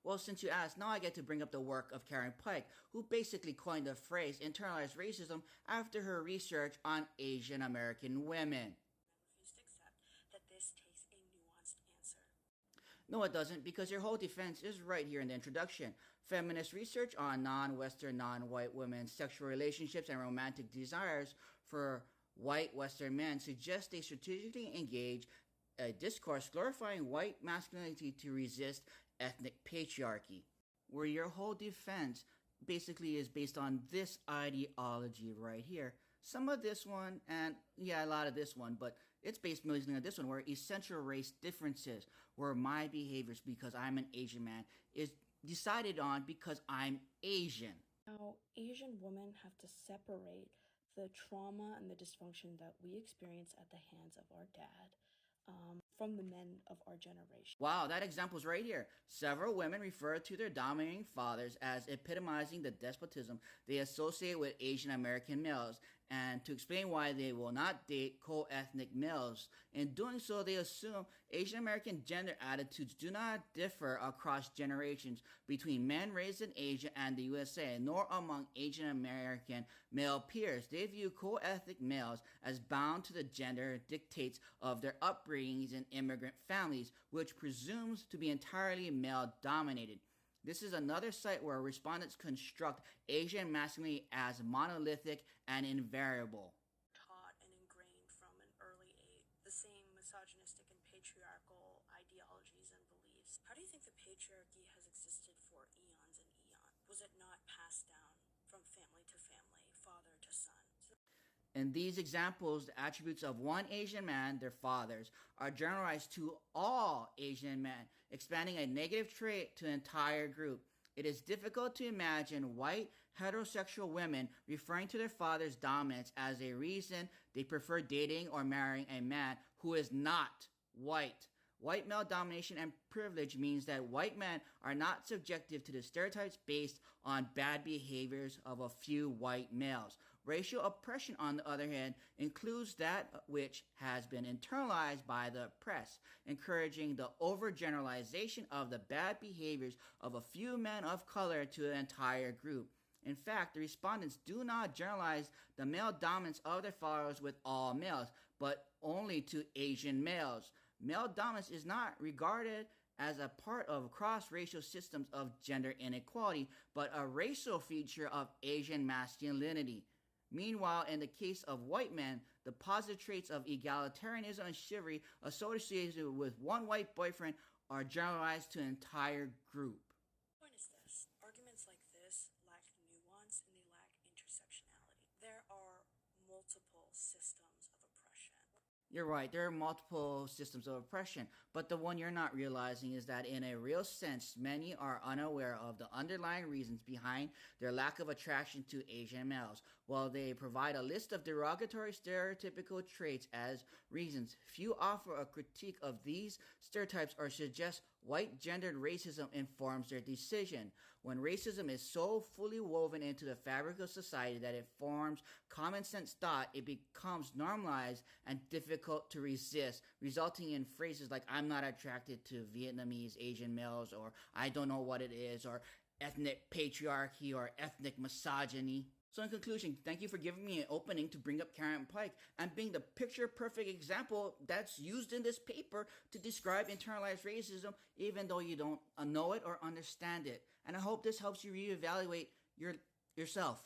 Well, since you asked, now I get to bring up the work of Karen Pyke, who basically coined the phrase internalized racism after her research on Asian American women. I refuse to accept that this takes a nuanced answer. No, it doesn't, because your whole defense is right here in the introduction. Feminist research on non-Western, non-white women's sexual relationships and romantic desires for white Western men suggests they strategically engage a discourse glorifying white masculinity to resist ethnic patriarchy, where your whole defense basically is based on this ideology right here. Some of this one, and yeah, a lot of this one, but it's based mostly on this one, where essential race differences, where my behaviors because I'm an Asian man is decided on because I'm Asian. Now, Asian women have to separate the trauma and the dysfunction that we experience at the hands of our dad from the men of our generation. Wow, that example's right here. Several women refer to their dominating fathers as epitomizing the despotism they associate with Asian American males, and to explain why they will not date co-ethnic males. In doing so, they assume Asian American gender attitudes do not differ across generations between men raised in Asia and the USA, nor among Asian American male peers. They view co-ethnic males as bound to the gender dictates of their upbringings in immigrant families, which presumes to be entirely male-dominated. This is another site where respondents construct Asian masculinity as monolithic and invariable. Taught and ingrained from an early age the same misogynistic and patriarchal ideologies and beliefs. How do you think the patriarchy has existed for eons and eons? Was it not passed down from family to family, father to son? In these examples, the attributes of one Asian man, their fathers, are generalized to all Asian men, expanding a negative trait to an entire group. It is difficult to imagine white heterosexual women referring to their father's dominance as a reason they prefer dating or marrying a man who is not white. White male domination and privilege means that white men are not subjective to the stereotypes based on bad behaviors of a few white males. Racial oppression, on the other hand, includes that which has been internalized by the press, encouraging the overgeneralization of the bad behaviors of a few men of color to an entire group. In fact, the respondents do not generalize the male dominance of their followers with all males, but only to Asian males. Male dominance is not regarded as a part of cross-racial systems of gender inequality, but a racial feature of Asian masculinity. Meanwhile, in the case of white men, the positive traits of egalitarianism and chivalry associated with one white boyfriend are generalized to an entire group. The point is this: arguments like this lack nuance and they lack intersectionality. There are multiple systems of oppression. You're right, there are multiple systems of oppression, but the one you're not realizing is that in a real sense, many are unaware of the underlying reasons behind their lack of attraction to Asian males. While they provide a list of derogatory stereotypical traits as reasons, few offer a critique of these stereotypes or suggest white gendered racism informs their decision. When racism is so fully woven into the fabric of society that it forms common sense thought, it becomes normalized and difficult to resist, resulting in phrases like "I'm not attracted to Vietnamese Asian males," or "I don't know what it is," or ethnic patriarchy or ethnic misogyny. So in conclusion, thank you for giving me an opening to bring up Karen Pyke and being the picture-perfect example that's used in this paper to describe internalized racism, even though you don't know it or understand it. And I hope this helps you reevaluate yourself.